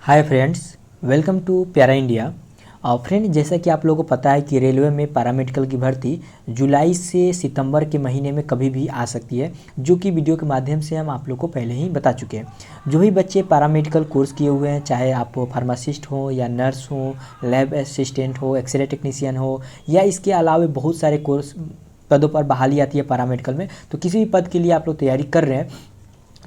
Hi friends, welcome to प्यारा India. Friend, जैसा कि आप लोगों को पता है कि रेलवे में पैरामेडिकल की भर्ती जुलाई से सितंबर के महीने में कभी भी आ सकती है, जो कि वीडियो के माध्यम से हम आप लोग को पहले ही बता चुके हैं। जो भी बच्चे पैरामेडिकल कोर्स किए हुए हैं, चाहे आप फार्मासिस्ट हो या नर्स हो, लैब असिस्टेंट हो, एक्सरे टेक्नीशियन हो, या इसके अलावा बहुत सारे कोर्स पदों पर बहाली आती है पैरामेडिकल में, तो किसी भी पद के लिए आप लोग तैयारी कर रहे हैं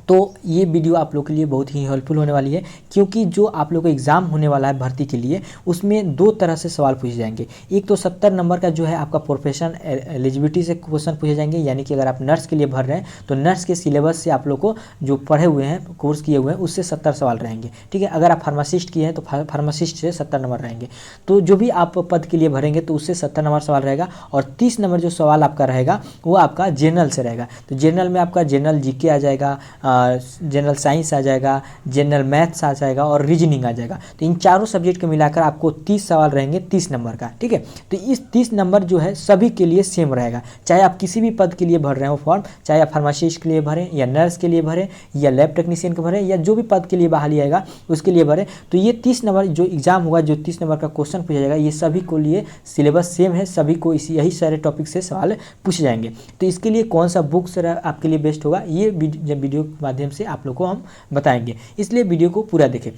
तो ये वीडियो आप लोग के लिए बहुत ही हेल्पफुल होने वाली है, क्योंकि जो आप लोग को एग्ज़ाम होने वाला है भर्ती के लिए, उसमें दो तरह से सवाल पूछे जाएंगे। एक तो 70 नंबर का जो है आपका प्रोफेशन एलिजिबिलिटी से क्वेश्चन पूछे जाएंगे, यानी कि अगर आप नर्स के लिए भर रहे हैं तो नर्स के सिलेबस से आप लोग को जो पढ़े हुए हैं, कोर्स किए हुए हैं, उससे 70 सवाल रहेंगे। ठीक है, अगर आप फार्मासिस्ट किए हैं तो फार्मासिस्ट से 70 नंबर रहेंगे। तो जो भी आप पद के लिए भरेंगे तो उससे 70 नंबर सवाल रहेगा, और 30 नंबर जो सवाल आपका रहेगा वो आपका जनरल से रहेगा। तो जनरल में आपका जनरल जीके आ जाएगा, जनरल साइंस आ जाएगा, जनरल मैथ्स आ जाएगा और रीजनिंग आ जाएगा। तो इन चारों सब्जेक्ट को मिलाकर आपको 30 सवाल रहेंगे 30 नंबर का। ठीक है, तो इस 30 नंबर जो है सभी के लिए सेम रहेगा, चाहे आप किसी भी पद के लिए भर रहे हो फॉर्म, चाहे आप फार्मासिस्ट के लिए भरें या नर्स के लिए भरें या लैब टेक्नीशियन के भरें या जो भी पद के लिए बहाली आएगा उसके लिए भरें। तो ये 30 नंबर जो एग्जाम होगा, जो 30 नंबर का क्वेश्चन पूछा जाएगा, ये सभी को लिए सिलेबस सेम है, सभी को यही सारे टॉपिक से सवाल पूछे जाएंगे। तो इसके लिए कौन सा बुक आपके लिए बेस्ट होगा, ये वीडियो के माध्यम से आप लोग को हम बताएंगे, इसलिए वीडियो को पूरा देखें।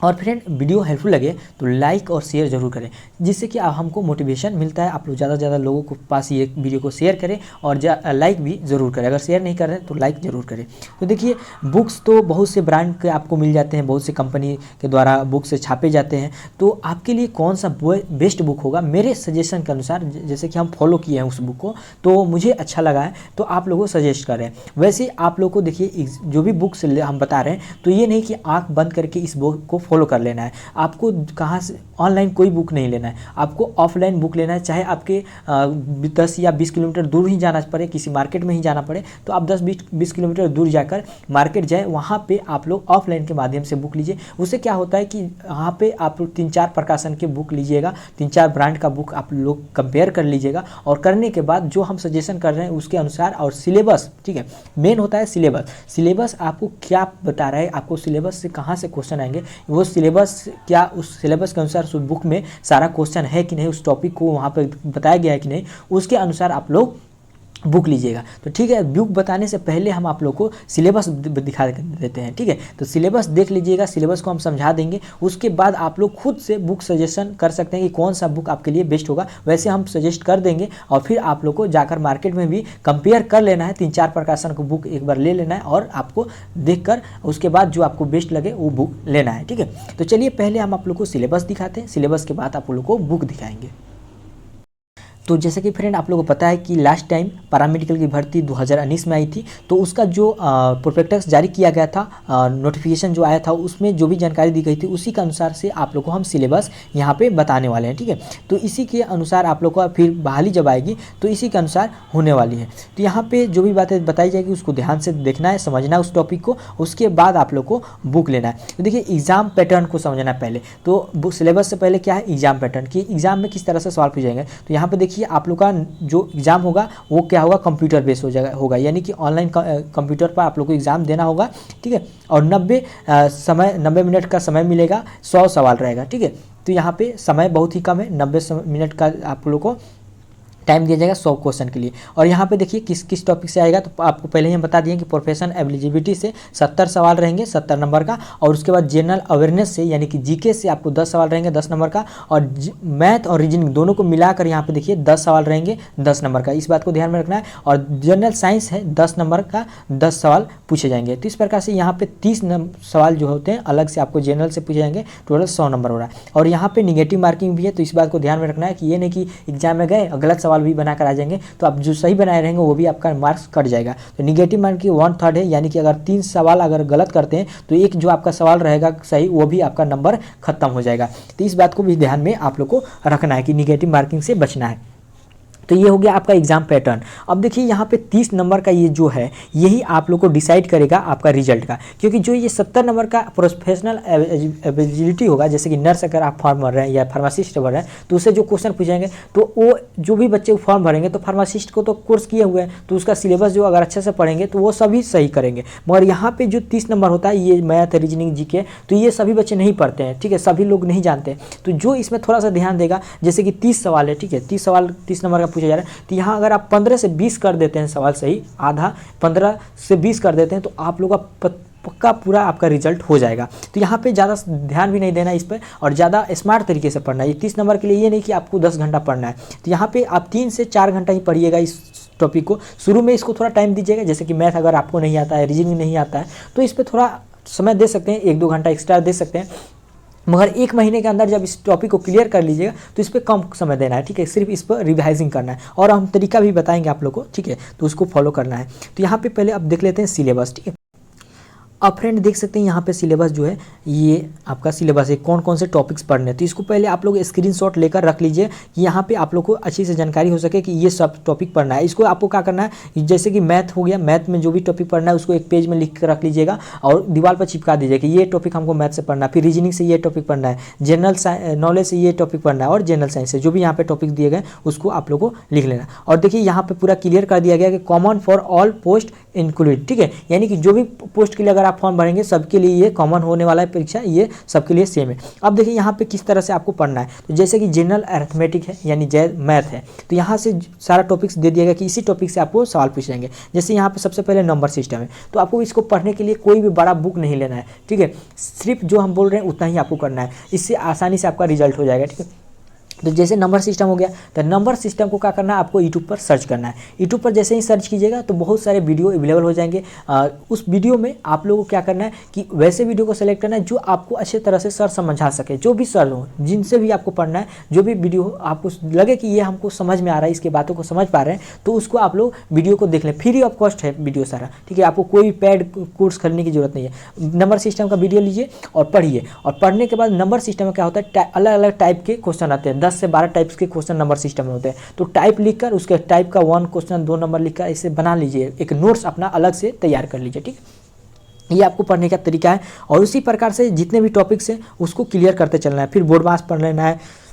और फ्रेंड, वीडियो हेल्पफुल लगे तो लाइक और शेयर जरूर करें, जिससे कि हमको मोटिवेशन मिलता है। आप लोग ज़्यादा से ज़्यादा लोगों को पास ये वीडियो को शेयर करें और लाइक भी ज़रूर करें। अगर शेयर नहीं कर रहे हैं तो लाइक ज़रूर करें। तो देखिए, बुक्स तो बहुत से ब्रांड के आपको मिल जाते हैं, बहुत से कंपनी के द्वारा बुक्स से छापे जाते हैं। तो आपके लिए कौन सा बेस्ट बुक होगा, मेरे सजेशन के अनुसार, जैसे कि हम फॉलो किए हैं उस बुक को, तो मुझे अच्छा लगा है, तो आप लोगों को सजेस्ट करें। वैसे आप लोग को देखिए, जो भी बुक्स हम बता रहे हैं, तो ये नहीं कि आँख बंद करके इस बुक को फॉलो कर लेना है। आपको कहाँ से ऑनलाइन कोई बुक नहीं लेना है, आपको ऑफलाइन बुक लेना है। चाहे आपके 10 या 20 किलोमीटर दूर ही जाना पड़े, किसी मार्केट में ही जाना पड़े, तो आप 10-20 किलोमीटर दूर जाकर मार्केट जाए, वहाँ पे आप लोग ऑफलाइन के माध्यम से बुक लीजिए। उससे क्या होता है कि वहाँ पे आप 3-4 प्रकाशन के बुक लीजिएगा, 3-4 ब्रांड का बुक आप लोग कंपेयर कर लीजिएगा, और करने के बाद जो हम सजेशन कर रहे हैं उसके अनुसार, और सिलेबस, ठीक है, मेन होता है सिलेबस आपको क्या बता रहा है, आपको सिलेबस से कहाँ से क्वेश्चन आएंगे, वो सिलेबस क्या उस सिलेबस के अनुसार उस बुक में सारा क्वेश्चन है कि नहीं, उस टॉपिक को वहाँ पर बताया गया है कि नहीं, उसके अनुसार आप लोग बुक लीजिएगा। तो ठीक है, बुक बताने से पहले हम आप लोग को सिलेबस दिखा देते हैं। ठीक है, तो सिलेबस देख लीजिएगा, सिलेबस को हम समझा देंगे, उसके बाद आप लोग खुद से बुक सजेशन कर सकते हैं कि कौन सा बुक आपके लिए बेस्ट होगा। वैसे हम सजेस्ट कर देंगे, और फिर आप लोग को जाकर मार्केट में भी कंपेयर कर लेना है, 3-4 प्रकाशन को बुक एक बार ले लेना है, और आपको देखकर उसके बाद जो आपको बेस्ट लगे वो बुक लेना है। ठीक है, तो चलिए पहले हम आप लोग को सिलेबस दिखाते हैं, सिलेबस के बाद आप लोग को बुक दिखाएंगे। तो जैसे कि फ्रेंड, आप लोगों को पता है कि लास्ट टाइम पैरामेडिकल की भर्ती 2019 में आई थी, तो उसका जो प्रोस्पेक्टस जारी किया गया था, नोटिफिकेशन जो आया था, उसमें जो भी जानकारी दी गई थी उसी के अनुसार से आप लोग को हम सिलेबस यहाँ पे बताने वाले हैं। ठीक है, तो इसी के अनुसार आप लोग को फिर बहाली जब आएगी तो इसी के अनुसार होने वाली है। तो यहाँ पे जो भी बातें बताई जाएगी उसको ध्यान से देखना है, समझना है उस टॉपिक को, उसके बाद आप लोग को बुक लेना है। तो देखिए, एग्जाम पैटर्न को समझना है पहले। तो सिलेबस से पहले क्या है, एग्जाम पैटर्न, कि एग्जाम में किस तरह से सवाल पूछे जाएंगे। तो यहाँ पे देखिए, आप लोग का जो एग्जाम होगा वो क्या होगा, कंप्यूटर बेस हो जाएगा, यानी कि ऑनलाइन कंप्यूटर पर आप लोग को एग्जाम देना होगा। ठीक है, और 90 मिनट का समय मिलेगा, 100 सवाल रहेगा। ठीक है, तो यहाँ पे समय बहुत ही कम है, 90 मिनट का आप लोग को टाइम दिया जाएगा 100 क्वेश्चन के लिए। और यहाँ पे देखिए किस टॉपिक से आएगा, तो आपको पहले ही हम बता दिए कि प्रोफेशन एलिजिबिलिटी से 70 सवाल रहेंगे 70 नंबर का, और उसके बाद जनरल अवेयरनेस से यानी कि जीके से आपको 10 सवाल रहेंगे 10 नंबर का, और मैथ और रीजनिंग दोनों को मिलाकर यहाँ पे देखिए 10 सवाल रहेंगे 10 नंबर का, इस बात को ध्यान में रखना है। और जनरल साइंस है 10 नंबर का, 10 सवाल पूछे जाएंगे। तो इस प्रकार से यहाँ पे 30 सवाल जो होते हैं अलग से आपको जनरल से पूछे जाएंगे, टोटल 100 नंबर हो रहा है। और यहाँ पे निगेटिव मार्किंग भी है, तो इस बात को ध्यान में रखना है कि ये नहीं कि एग्जाम में गए और गलत सवाल भी बनाकर आ जाएंगे, तो आप जो सही बनाए रहेंगे वो भी आपका मार्क्स कट जाएगा। तो निगेटिव मार्किंग 1/3 है, यानी कि अगर 3 सवाल अगर गलत करते हैं तो एक जो आपका सवाल रहेगा सही, वो भी आपका नंबर खत्म हो जाएगा। तो इस बात को भी ध्यान में आप लोग को रखना है कि निगेटिव मार्किंग से बचना है। तो ये हो गया आपका एग्जाम पैटर्न। अब देखिए यहाँ पे 30 नंबर का ये जो है यही आप लोग को डिसाइड करेगा आपका रिजल्ट का, क्योंकि जो ये 70 नंबर का प्रोफेशनल एबिलिटी होगा, जैसे कि नर्स अगर आप फॉर्म भर रहे हैं या फार्मासिस्ट भर रहे हैं तो उससे जो क्वेश्चन पूछेंगे तो वो जो भी बच्चे फॉर्म भरेंगे तो फार्मासिस्ट को तो कोर्स किए हुए हैं तो उसका सिलेबस जो अगर अच्छे से पढ़ेंगे तो वो सभी सही करेंगे। मगर यहाँ पे जो 30 नंबर होता है ये मैथ रीजनिंग जीके तो ये सभी बच्चे नहीं पढ़ते हैं, ठीक है, सभी लोग नहीं जानते। तो जो इसमें थोड़ा सा ध्यान देगा, जैसे कि 30 सवाल है, ठीक है, 30 सवाल 30 नंबर का पूछा जा रहा है, तो यहाँ अगर आप 15 से 20 कर देते हैं सवाल सही, आधा 15 से 20 कर देते हैं तो आप लोग का पक्का पूरा आपका रिजल्ट हो जाएगा। तो यहाँ पे ज़्यादा ध्यान भी नहीं देना इस पर और ज़्यादा स्मार्ट तरीके से पढ़ना है। ये 30 नंबर के लिए ये नहीं कि आपको 10 घंटा पढ़ना है, तो यहाँ पे आप 3 से 4 घंटा ही पढ़िएगा इस टॉपिक को। शुरू में इसको थोड़ा टाइम दीजिएगा, जैसे कि मैथ अगर आपको नहीं आता है, रीजनिंग नहीं आता है तो इस पर थोड़ा समय दे सकते हैं, 1-2 घंटा एक्स्ट्रा दे सकते हैं। मगर 1 महीने के अंदर जब इस टॉपिक को क्लियर कर लीजिएगा तो इस पर कम समय देना है, ठीक है, सिर्फ इस पर रिवाइजिंग करना है और हम तरीका भी बताएंगे आप लोग को, ठीक है, तो उसको फॉलो करना है। तो यहाँ पे पहले अब देख लेते हैं सिलेबस, ठीक है। अब फ्रेंड देख सकते हैं यहाँ पे सिलेबस जो है ये आपका सिलेबस है, कौन कौन से टॉपिक्स पढ़ने हैं। तो इसको पहले आप लोग स्क्रीनशॉट लेकर रख लीजिए कि यहाँ पे आप लोग को अच्छी से जानकारी हो सके कि ये सब टॉपिक पढ़ना है। इसको आपको क्या करना है, जैसे कि मैथ हो गया, मैथ में जो भी टॉपिक पढ़ना है उसको एक पेज में लिख कर रख लीजिएगा और दीवार पर चिपका दीजिए कि ये टॉपिक हमको मैथ से पढ़ना है, फिर रीजनिंग से ये टॉपिक पढ़ना है, जनरल नॉलेज से ये टॉपिक पढ़ना है और जनरल साइंस से जो भी यहाँ पे टॉपिक दिए गए उसको आप लोग को लिख लेना। और देखिए यहाँ पे पूरा क्लियर कर दिया गया कि common for all post included, ठीक है, यानी कि जो भी पोस्ट के लिए अगर आप फॉर्म भरेंगे सबके लिए ये कॉमन होने वाला है परीक्षा, ये सबके लिए सेम है। अब देखिए यहाँ पे किस तरह से आपको पढ़ना है, तो जैसे कि जनरल अरिथमेटिक है यानी मैथ है, तो यहाँ से सारा टॉपिक्स दे दिया गया कि इसी टॉपिक से आपको सवाल पूछ लेंगे। जैसे यहाँ पे सबसे पहले नंबर सिस्टम है, तो आपको इसको पढ़ने के लिए कोई भी बड़ा बुक नहीं लेना है, ठीक है, सिर्फ जो हम बोल रहे हैं उतना ही आपको करना है, इससे आसानी से आपका रिजल्ट हो जाएगा, ठीक है। तो जैसे नंबर सिस्टम हो गया, तो नंबर सिस्टम को क्या करना है, आपको यूट्यूब पर सर्च करना है। यूट्यूब पर जैसे ही सर्च कीजिएगा तो बहुत सारे वीडियो अवेलेबल हो जाएंगे। उस वीडियो में आप लोगों को क्या करना है कि वैसे वीडियो को सेलेक्ट करना है जो आपको अच्छे तरह से सर समझा सके, जो भी सर हो जिनसे भी आपको पढ़ना है, जो भी वीडियो आपको लगे कि ये हमको समझ में आ रहा है, इसके बातों को समझ पा रहे हैं, तो उसको आप लोग वीडियो को देख लें। फ्री ऑफ कॉस्ट है वीडियो सारा, ठीक है, आपको कोई भी पेड कोर्स खरीदने की जरूरत नहीं है। नंबर सिस्टम का वीडियो लीजिए और पढ़िए, और पढ़ने के बाद नंबर सिस्टम में क्या होता है, अलग अलग टाइप के क्वेश्चन आते हैं, 10 से 12 टाइप्स के क्वेश्चन नंबर सिस्टम में होते हैं। तो टाइप लिखकर उसके टाइप का 1 क्वेश्चन 2 नंबर लिखकर इसे बना लीजिए, एक नोट्स अपना अलग से तैयार कर लीजिए, ठीक है। ये आपको पढ़ने का तरीका है और उसी प्रकार से जितने भी टॉपिक्स हैं उसको क्लियर करते चलना है। फिर बोर्ड मास पढ़ लेना है,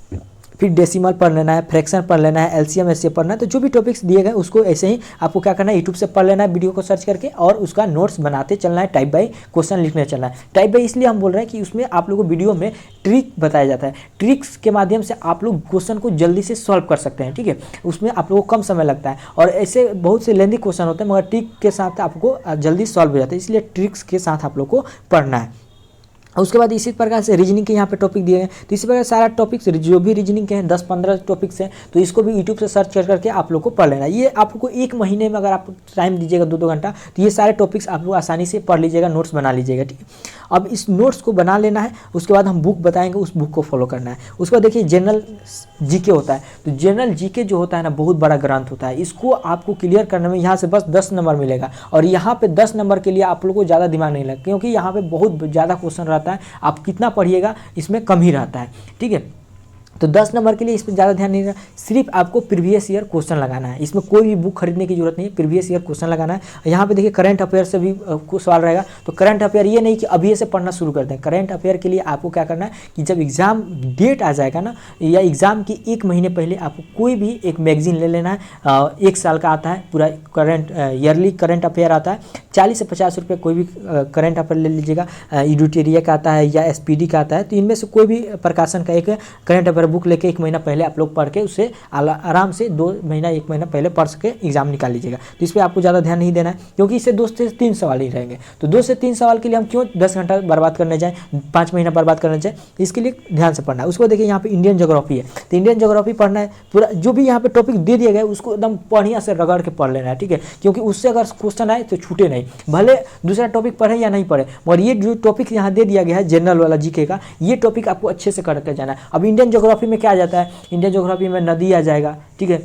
फिर डेसिमल पढ़ लेना है, फ्रैक्शन पढ़ लेना है, एलसीएम एचसीएफ पढ़ना है। तो जो भी टॉपिक्स दिए गए उसको ऐसे ही आपको क्या करना है, यूट्यूब से पढ़ लेना है वीडियो को सर्च करके और उसका नोट्स बनाते चलना है, टाइप बाई क्वेश्चन लिखने चलना है। टाइप बाई इसलिए हम बोल रहे हैं कि उसमें आप लोगों को वीडियो में ट्रिक बताया जाता है, ट्रिक्स के माध्यम से आप लोग क्वेश्चन को जल्दी से सॉल्व कर सकते हैं, ठीक है, उसमें आप लोगों को कम समय लगता है और ऐसे बहुत से लेंदी क्वेश्चन होते हैं मगर ट्रिक के साथ आपको जल्दी सॉल्व हो जाता है, इसलिए ट्रिक्स के साथ आप लोग को पढ़ना है। उसके बाद इसी प्रकार से रीजनिंग के यहाँ पे टॉपिक दिए गए, तो इसी प्रकार सारा टॉपिक्स जो भी रीजनिंग के हैं 10-15 टॉपिक्स हैं, तो इसको भी यूट्यूब से सर्च कर करके आप लोग को पढ़ लेना। ये आपको 1 महीने में अगर आप टाइम दीजिएगा 2-2 घंटा तो ये सारे टॉपिक्स आप लोग आसानी से पढ़ लीजिएगा, नोट्स बना लीजिएगा, ठीक है। अब इस नोट्स को बना लेना है, उसके बाद हम बुक बताएंगे, उस बुक को फॉलो करना है। उसके बाद देखिए जनरल जीके होता है, तो जनरल जीके जो होता है ना बहुत बड़ा ग्रंथ होता है, इसको आपको क्लियर करने में यहाँ से बस 10 नंबर मिलेगा और यहाँ पे 10 नंबर के लिए आप लोग को ज़्यादा दिमाग नहीं लगेगा क्योंकि यहाँ पे बहुत ज़्यादा क्वेश्चन रहता है, आप कितना पढ़िएगा इसमें कम ही रहता है, ठीक है। तो 10 नंबर के लिए इस पर ज़्यादा ध्यान नहीं देना, सिर्फ आपको प्रीवियस ईयर क्वेश्चन लगाना है, इसमें कोई भी बुक खरीदने की जरूरत नहीं है, प्रीवियस ईयर क्वेश्चन लगाना है। यहाँ पे देखिए करंट अफेयर से भी सवाल रहेगा, तो करंट अफेयर ये नहीं कि अभी से पढ़ना शुरू कर दें। करंट अफेयर के लिए आपको क्या करना है कि जब एग्जाम डेट आ जाएगा ना या एग्जाम की 1 महीने पहले आपको कोई भी एक मैगजीन ले लेना है, 1 साल का आता है पूरा करंट ईयरली करंट अफेयर आता है, 40 से 50 रुपये कोई भी करंट अफेयर ले लीजिएगा, एडिटोरिया का आता है या एसपीडी का आता है, तो इनमें से कोई भी प्रकाशन का एक करंट अफेयर बुक लेके 1 महीना पहले आप लोग पढ़ के उससे आराम से 2 महीना 1 महीना पहले पढ़ सके एग्जाम निकाल लीजिएगा। तो इस पर आपको ज़्यादा ध्यान नहीं देना है क्योंकि इससे 2 से 3 सवाल ही रहेंगे, तो 2 से 3 सवाल के लिए हम क्यों 10 घंटा बर्बाद करने जाएँ, 5 महीना बर्बाद करना जाए, इसके लिए ध्यान से पढ़ना है। उसको देखिए यहाँ पे इंडियन ज्योग्राफी है, तो इंडियन ज्योग्राफी पढ़ना है, पूरा जो भी यहाँ पे टॉपिक दे दिया गया है उसको एकदम बढ़िया से रगड़ के पढ़ लेना है, ठीक है, क्योंकि उससे अगर क्वेश्चन आए तो छूटे नहीं, भले दूसरा टॉपिक पढ़े या नहीं पढ़े, और ये जो टॉपिक यहाँ दे दिया गया है जनरल वाला जीके का, ये टॉपिक आपको अच्छे से करके जाना है। अब इंडियन ज्योग्राफी में क्या आ जाता है, इंडियन ज्योग्राफी में नदी आ जाएगा, ठीक है,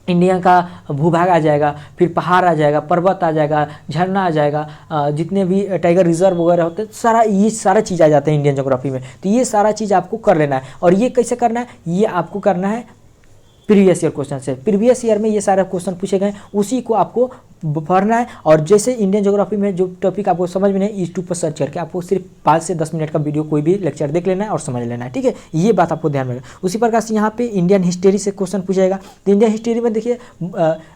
इंडिया का भूभाग आ जाएगा, फिर पहाड़ आ जाएगा, पर्वत आ जाएगा, झरना आ जाएगा, जितने भी टाइगर रिजर्व वगैरह होते हैं सारा, ये सारा चीज़ आ जाता है इंडियन ज्योग्राफी में। तो ये सारा चीज़ आपको कर लेना है और ये कैसे करना है, ये आपको करना है प्रीवियस ईयर क्वेश्चन से। प्रीवियस ईयर में ये सारे क्वेश्चन पूछे गए, उसी को आपको पढ़ना है। और जैसे इंडियन ज्योग्राफी में जो टॉपिक आपको समझ में नहीं, यूट्यूब पर सर्च करके आपको सिर्फ 5 से 10 मिनट का वीडियो कोई भी लेक्चर देख लेना है और समझ लेना है, ठीक है। ये बात आपको ध्यान में रखना। उसी प्रकार से यहाँ पे इंडियन हिस्ट्री से क्वेश्चन पूछा जाएगा। तो इंडियन हिस्ट्री में देखिए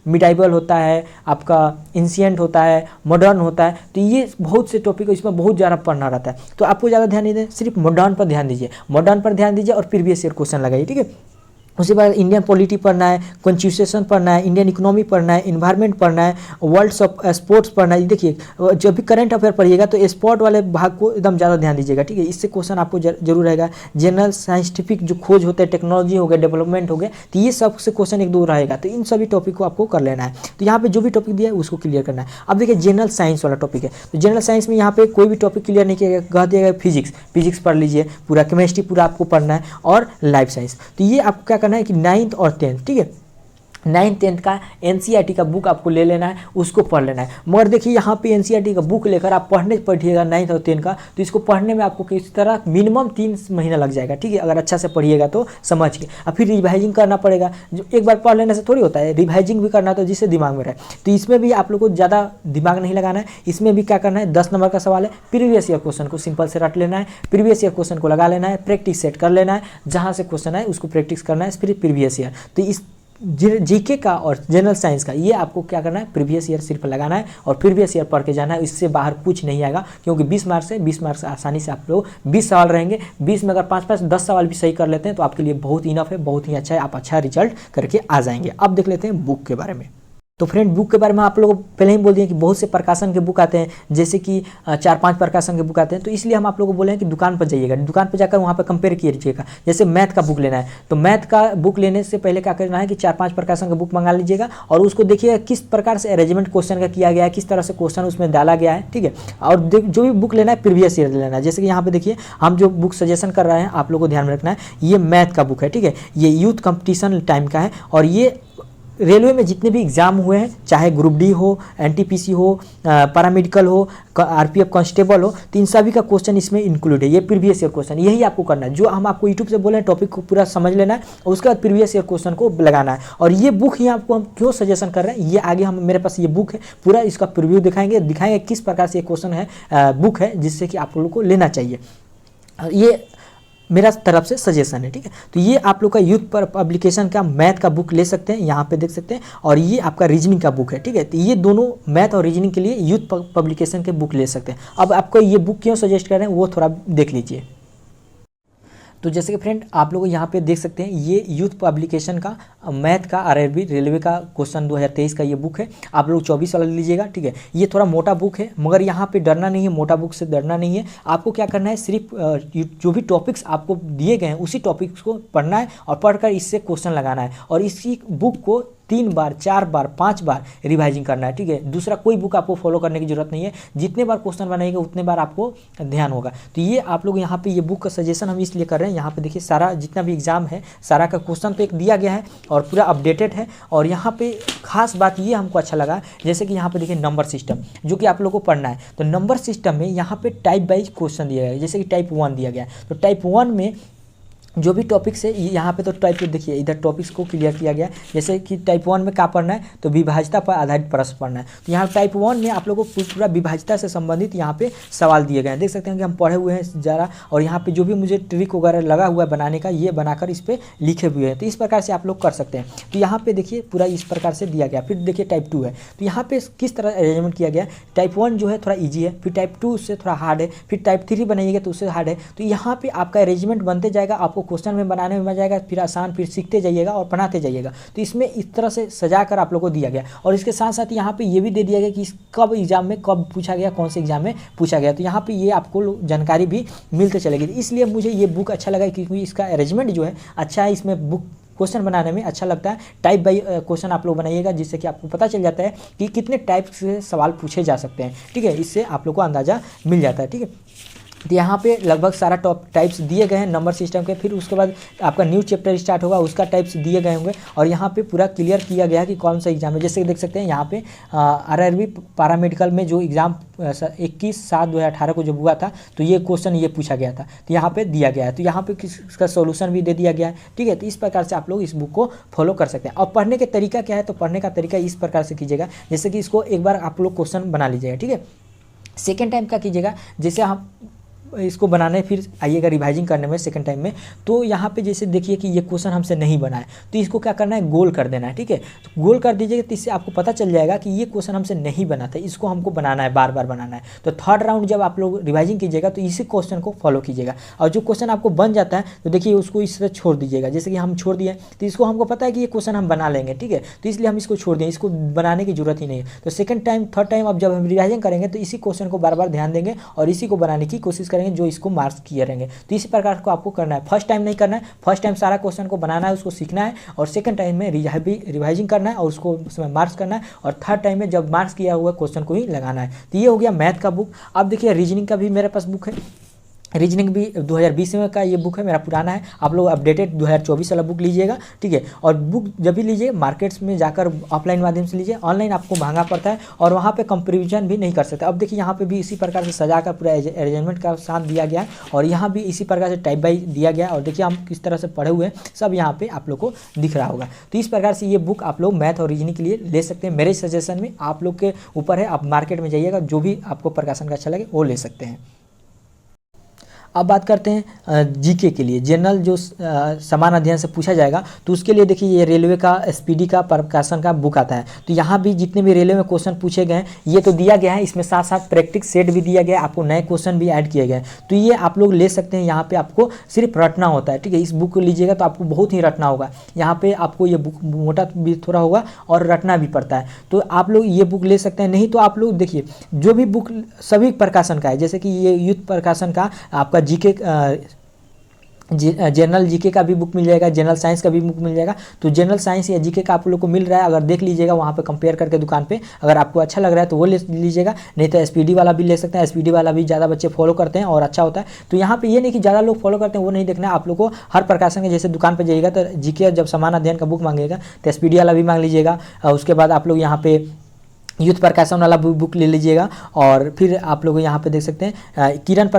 मिडाइवल होता है, आपका एंशिएंट होता है, मॉडर्न होता है, तो ये बहुत से टॉपिक इसमें बहुत ज़्यादा पढ़ना रहता है। तो आपको ज़्यादा ध्यान नहीं दें, सिर्फ मॉडर्न पर ध्यान दीजिए, मॉडर्न पर ध्यान दीजिए और प्रीवियस ईयर क्वेश्चन लगाइए, ठीक है। उसी बार इंडियन पॉलिटी पढ़ना है, कॉन्स्टिट्यूशन पढ़ना है, इंडियन इकोनॉमी पढ़ना है, इन्वायरमेंट पढ़ना है, वर्ल्ड ऑफ स्पोर्ट्स पढ़ना है। देखिए जब भी करंट अफेयर पढ़िएगा तो स्पोर्ट वाले भाग को एकदम ज़्यादा ध्यान दीजिएगा, ठीक है। इससे क्वेश्चन आपको जरूर रहेगा। जनरल साइंटिफिक जो खोज होते हैं, टेक्नोलॉजी हो गया, डेवलपमेंट हो गया, तो ये सब से क्वेश्चन एक दो रहेगा। तो इन सभी टॉपिक को आपको कर लेना है। तो यहाँ पे जो भी टॉपिक दिया है उसको क्लियर करना है। अब देखिए जनरल साइंस वाला टॉपिक है, तो जनरल साइंस में यहाँ पे कोई भी टॉपिक क्लियर नहीं किया कह दिया गया फिजिक्स पढ़ लीजिए, पूरा केमिस्ट्री पूरा आपको पढ़ना है और लाइफ साइंस। तो ये आपको क्या करना है कि 9th और 10th, ठीक है, 9th 10th का एनसीईआरटी का बुक आपको ले लेना है, उसको पढ़ लेना है। मगर देखिए यहाँ पे एनसीईआरटी का बुक लेकर आप पढ़ने बैठिएगा 9th और 10th का, तो इसको पढ़ने में आपको किस तरह मिनिमम 3 महीना लग जाएगा, ठीक है, अगर अच्छा से पढ़िएगा तो समझ के। अब फिर रिवाइजिंग करना पड़ेगा, जो एक बार पढ़ लेने से थोड़ी होता है, रिवाइजिंग भी करना तो जिससे दिमाग में रहे। तो इसमें भी आप लोग को ज़्यादा दिमाग नहीं लगाना है। इसमें भी क्या करना है, 10 नंबर का सवाल है, प्रीवियस ईयर क्वेश्चन को सिंपल से रट लेना है, प्रीवियस ईयर क्वेश्चन को लगा लेना है, प्रैक्टिस सेट कर लेना है, जहाँ से क्वेश्चन है उसको प्रैक्टिस करना है, फिर प्रीवियस ईयर। तो इस जीके का और जनरल साइंस का ये आपको क्या करना है, प्रीवियस ईयर सिर्फ लगाना है और प्रीवियस ईयर पढ़ के जाना है। इससे बाहर कुछ नहीं आएगा, क्योंकि 20 मार्क्स से आसानी से आप लोग 20 सवाल रहेंगे। 20 में अगर 5-5 10 सवाल भी सही कर लेते हैं तो आपके लिए बहुत इनफ है, बहुत ही अच्छा है, आप अच्छा रिजल्ट करके आ जाएंगे। अब देख लेते हैं बुक के बारे में। तो फ्रेंड बुक के बारे में आप लोगों को पहले ही बोल दिए कि बहुत से प्रकाशन के बुक आते हैं, जैसे कि 4-5 प्रकाशन के बुक आते हैं। तो इसलिए हम आप लोगों को बोले हैं कि दुकान पर जाइएगा, दुकान पर जाकर वहाँ पर कंपेयर कीजिएगा। जैसे मैथ का बुक लेना है तो मैथ का बुक लेने से पहले क्या करना है कि 4-5 प्रकाशन का बुक मंगा लीजिएगा और उसको देखिएगा किस प्रकार से अरेंजमेंट क्वेश्चन का किया गया है, किस तरह से क्वेश्चन उसमें डाला गया है, ठीक है। और जो भी बुक लेना है प्रीवियस ईयर लेना है। जैसे कि यहाँ पे देखिए हम जो बुक सजेशन कर रहे हैं आप लोगों को ध्यान में रखना है, ये मैथ का बुक है, ठीक है, ये यूथ कंपटीशन टाइम का है। और ये रेलवे में जितने भी एग्जाम हुए हैं, चाहे ग्रुप डी हो, एनटीपीसी हो, पैरामेडिकल हो, आरपीएफ कांस्टेबल हो, तो इन सभी का क्वेश्चन इसमें इंक्लूड है। ये प्रीवियस ईयर क्वेश्चन यही आपको करना है, जो हम आपको यूट्यूब से बोले हैं टॉपिक को पूरा समझ लेना है और उसके बाद प्रीवियस ईयर क्वेश्चन को लगाना है। और ये बुक ही आपको हम क्यों सजेशन कर रहे हैं, ये आगे हम मेरे पास ये बुक है, पूरा इसका प्रीव्यू दिखाएंगे किस प्रकार से ये क्वेश्चन है, बुक है जिससे कि आप लोगों को लेना चाहिए। ये मेरा तरफ से सजेशन है, ठीक है। तो ये आप लोग का यूथ पर पब्लिकेशन का मैथ का बुक ले सकते हैं, यहाँ पे देख सकते हैं। और ये आपका रीजनिंग का बुक है, ठीक है। तो ये दोनों मैथ और रीजनिंग के लिए यूथ पब्लिकेशन के बुक ले सकते हैं। अब आपको ये बुक क्यों सजेस्ट कर रहे हैं वो थोड़ा देख लीजिए। तो जैसे कि फ्रेंड आप लोग यहाँ पे देख सकते हैं, ये यूथ पब्लिकेशन का मैथ का आरआरबी रेलवे का क्वेश्चन 2023 का ये बुक है। आप लोग 24 वाला लीजिएगा, ठीक है। ये थोड़ा मोटा बुक है, मगर यहाँ पे डरना नहीं है, मोटा बुक से डरना नहीं है। आपको क्या करना है, सिर्फ जो भी टॉपिक्स आपको दिए गए हैं उसी टॉपिक्स को पढ़ना है और पढ़कर इससे क्वेश्चन लगाना है। और इसी बुक को 3 बार 4 बार 5 बार रिवाइजिंग करना है, ठीक है। दूसरा कोई बुक आपको फॉलो करने की जरूरत नहीं है, जितने बार क्वेश्चन बनाएंगे उतने बार आपको ध्यान होगा। तो ये आप लोग यहाँ पे ये बुक का सजेशन हम इसलिए कर रहे हैं। यहाँ पे देखिए सारा जितना भी एग्जाम है सारा का क्वेश्चन तो एक दिया गया है और पूरा अपडेटेड है। और यहाँ पे खास बात ये हमको अच्छा लगा, जैसे कि यहाँ पे देखिए नंबर सिस्टम जो कि आप लोग को पढ़ना है। तो नंबर सिस्टम में यहाँ पे टाइप वाइज क्वेश्चन दिया गया है, जैसे कि टाइप 1 दिया गया है। तो टाइप 1 में जो भी टॉपिक्स है यहाँ पे तो टाइप देखिए इधर टॉपिक्स को क्लियर किया गया है। जैसे कि टाइप 1 में क्या पढ़ना है, तो विभाज्यता पर आधारित प्रश्न पढ़ना है। तो यहाँ टाइप 1 में आप लोगों को पूरा विभाज्यता से संबंधित यहाँ पे सवाल दिए गए हैं। देख सकते हैं कि हम पढ़े हुए हैं ज़रा, और यहाँ पे जो भी मुझे ट्रिक वगैरह लगा हुआ है बनाने का, ये बनाकर इस पर लिखे हुए हैं। तो इस प्रकार से आप लोग कर सकते हैं। तो यहाँ पे देखिए पूरा इस प्रकार से दिया गया। फिर देखिए टाइप 2 है, तो यहाँ पे किस तरह अरेंजमेंट किया गया। टाइप 1 जो है थोड़ा ईजी है, फिर टाइप 2 उससे थोड़ा हार्ड है, फिर टाइप 3 बनाइएगा तो उससे हार्ड है। तो यहाँ पे आपका अरेंजमेंट बनते जाएगा, आपको क्वेश्चन में बनाने में जाएगा, फिर आसान, फिर सीखते जाइएगा और बनाते जाइएगा। तो इसमें इस तरह से सजा कर आप लोगों को दिया गया। और इसके साथ साथ यहाँ पे ये भी दे दिया गया कि कब एग्जाम में कब पूछा गया, कौन से एग्जाम में पूछा गया। तो यहाँ पे ये आपको जानकारी भी मिलते चलेगी। इसलिए मुझे ये बुक अच्छा लगा क्योंकि इसका अरेंजमेंट जो है अच्छा है। इसमें बुक क्वेश्चन बनाने में अच्छा लगता है। टाइप बाई क्वेश्चन आप लोग बनाइएगा, जिससे कि आपको पता चल जाता है कि कितने टाइप से सवाल पूछे जा सकते हैं, ठीक है। इससे आप लोग को अंदाज़ा मिल जाता है, ठीक है। तो यहाँ पे लगभग सारा टॉप टाइप्स दिए गए हैं नंबर सिस्टम के। फिर उसके बाद आपका न्यू चैप्टर स्टार्ट होगा, उसका टाइप्स दिए गए होंगे और यहाँ पे पूरा क्लियर किया गया है कि कौन सा एग्जाम है। जैसे कि देख सकते हैं यहाँ पे RRB पैरामेडिकल में जो एग्ज़ाम 21/7/2018 को जब हुआ था तो ये क्वेश्चन ये पूछा गया था, तो यहाँ पे दिया गया है। तो यहाँ पे इसका सोल्यूशन भी दे दिया गया है, ठीक है। तो इस प्रकार से आप लोग इस बुक को फॉलो कर सकते हैं। और पढ़ने के तरीका क्या है, तो पढ़ने का तरीका इस प्रकार से कीजिएगा, जैसे कि इसको एक बार आप लोग क्वेश्चन बना लीजिएगा, ठीक है। सेकेंड टाइम क्या कीजिएगा, जैसे हम इसको बनाने फिर आइएगा रिवाइजिंग करने में सेकंड टाइम में, तो यहाँ पे जैसे देखिए कि ये क्वेश्चन हमसे नहीं बना है तो इसको क्या करना है, गोल कर देना है, ठीक है। तो गोल कर दीजिएगा तो इससे आपको पता चल जाएगा कि ये क्वेश्चन हमसे नहीं बना था, इसको हमको बनाना है, बार बार बनाना है। तो थर्ड राउंड जब आप लोग रिवाइजिंग कीजिएगा तो इसी क्वेश्चन को फॉलो कीजिएगा। और जो क्वेश्चन आपको बन जाता है तो देखिए उसको इस तरह छोड़ दीजिएगा, जैसे कि हम छोड़ दिए तो इसको हमको पता है कि ये क्वेश्चन हम बना लेंगे, ठीक है। तो इसलिए हम इसको छोड़ दें, इसको बनाने की जरूरत ही नहीं है। तो सेकंड टाइम थर्ड टाइम अब जब हम रिवाइजिंग करेंगे तो इसी क्वेश्चन को बार बार ध्यान देंगे और इसी को बनाने की कोशिश करेंगे जो इसको मार्क्स किए रहेंगे। तो इसी प्रकार को आपको करना है, फर्स्ट टाइम नहीं करना है। फर्स्ट टाइम सारा क्वेश्चन को बनाना है, उसको सीखना है, और सेकंड टाइम में रिवाइजिंग करना है और उसको उसमें मार्क्स करना है, और थर्ड टाइम में जब मार्क्स किया हुआ क्वेश्चन को ही लगाना है। तो ये हो गया मैथ का बुक। अब देखिए रीजनिंग का भी मेरे पास बुक है, रीजनिंग भी 2020 में का ये बुक है, मेरा पुराना है। आप लोग अपडेटेड 2024 वाला बुक लीजिएगा, ठीक है। और बुक जब भी लीजिए मार्केट्स में जाकर ऑफलाइन माध्यम से लीजिए, ऑनलाइन आपको महंगा पड़ता है और वहाँ पे कंपैरिजन भी नहीं कर सकते। अब देखिए यहाँ पे भी इसी प्रकार से सजा कर पूरा अरेंजमेंट का साथ दिया गया है और यहाँ भी इसी प्रकार से टाइप बाई दिया गया है। और देखिए हम किस तरह से पढ़े हुए हैं सब यहाँ पे आप लोग को दिख रहा होगा। तो इस प्रकार से ये बुक आप लोग मैथ और रीजनिंग के लिए ले सकते हैं। मेरे सजेशन में आप लोग के ऊपर है, आप मार्केट में जाइएगा, जो भी आपको प्रकाशन का अच्छा लगे वो ले सकते हैं। अब बात करते हैं जीके के लिए, जनरल जो समान अध्ययन से पूछा जाएगा तो उसके लिए देखिए ये रेलवे का SPD का प्रकाशन का बुक आता है। तो यहाँ भी जितने भी रेलवे में क्वेश्चन पूछे गए हैं ये तो दिया गया है, इसमें साथ साथ प्रैक्टिस सेट भी दिया गया है, आपको नए क्वेश्चन भी ऐड किए गए हैं। तो ये आप लोग ले सकते हैं, यहाँ पे आपको सिर्फ रटना होता है, ठीक है। इस बुक को लीजिएगा तो आपको बहुत ही रटना होगा, यहाँ पे आपको ये बुक मोटा भी थोड़ा होगा और रटना भी पड़ता है। तो आप लोग ये बुक ले सकते हैं। नहीं तो आप लोग देखिए जो भी बुक सभी प्रकाशन का है, जैसे कि ये यूथ प्रकाशन का आपका जीके जनरल जीके का भी बुक मिल जाएगा, जनरल साइंस का भी बुक मिल जाएगा। तो जनरल साइंस या जीके का आप लोग को मिल रहा है, अगर देख लीजिएगा वहाँ पे कंपेयर करके दुकान पे, अगर आपको अच्छा लग रहा है तो वो ले लीजिएगा। नहीं तो SPD वाला भी ले सकते हैं, SPD वाला भी ज़्यादा बच्चे फॉलो करते हैं और अच्छा होता है। तो यहाँ पे ये नहीं कि ज़्यादा लोग फॉलो करते हैं वो नहीं देखना है, आप लोग को हर प्रकाशन के जैसे दुकान पर जाइएगा तो जीके जब समान अध्ययन का बुक मांगेगा तो SPD वाला भी मांग लीजिएगा। उसके बाद आप लोग यहाँ पे यूथ प्रकाशन वाला बुक ले लीजिएगा। और फिर आप लोग यहाँ पे देख सकते हैं किरण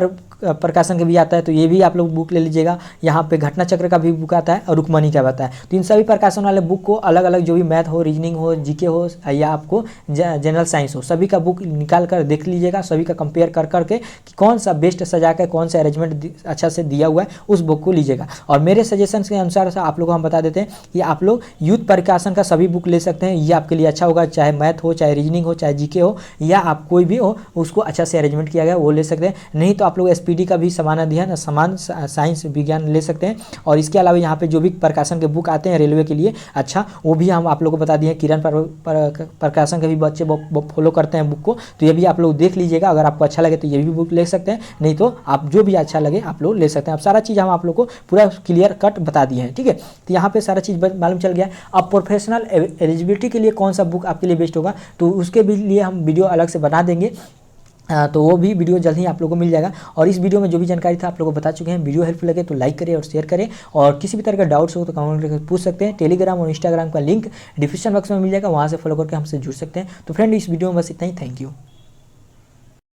प्रकाशन का भी आता है, तो ये भी आप लोग बुक ले लीजिएगा। यहाँ पे घटना चक्र का भी बुक आता है और रुक्मणी का आता है। तो इन सभी प्रकाशन वाले बुक को अलग अलग, जो भी मैथ हो, रीजनिंग हो, जीके हो या आपको जनरल साइंस हो, सभी का बुक निकाल कर देख लीजिएगा, सभी का कंपेयर कर करके कि कौन सा बेस्ट सजा कर कौन सा अरेंजमेंट अच्छा से दिया हुआ है उस बुक को लीजिएगा। और मेरे सजेशन के अनुसार से आप लोग को हम बता देते हैं कि आप लोग यूथ प्रकाशन का सभी बुक ले सकते हैं, ये आपके लिए अच्छा होगा। चाहे मैथ हो, चाहे रीजनिंग हो, चाहे जीके हो, या आप कोई भी हो उसको अच्छा से अरेंजमेंट किया गया वो ले सकते हैं। नहीं तो आप लोग SPD का भी समान अध्ययन, समान साइंस विज्ञान ले सकते हैं। और इसके अलावा यहाँ पे जो भी प्रकाशन के बुक आते हैं रेलवे के लिए अच्छा, वो भी हम आप लोगों को बता दिए। किरण प्रकाशन के भी बच्चे फॉलो करते हैं बुक को, तो ये भी आप लोग देख लीजिएगा। अगर आपको अच्छा लगे तो ये भी बुक ले सकते हैं, नहीं तो आप जो भी अच्छा लगे आप लोग ले सकते हैं। अब सारा चीज़ हम आप लोग को पूरा क्लियर कट बता दिए हैं, ठीक है। तो यहाँ पे सारा चीज़ मालूम चल गया। अब प्रोफेशनल एलिजिबिलिटी के लिए कौन सा बुक आपके लिए बेस्ट होगा तो उसके भी लिए हम वीडियो अलग से बना देंगे, तो वो भी वीडियो जल्द ही आप लोगों को मिल जाएगा। और इस वीडियो में जो भी जानकारी था आप लोगों को बता चुके हैं। वीडियो हेल्पफुल लगे तो लाइक करें और शेयर करें, और किसी भी तरह का डाउट्स हो तो कमेंट करके पूछ सकते हैं। टेलीग्राम और इंस्टाग्राम का लिंक डिस्क्रिप्शन बॉक्स में मिल जाएगा, वहाँ से फॉलो करके हमसे जुड़ सकते हैं। तो फ्रेंड इस वीडियो में बस इतना ही, थैंक यू।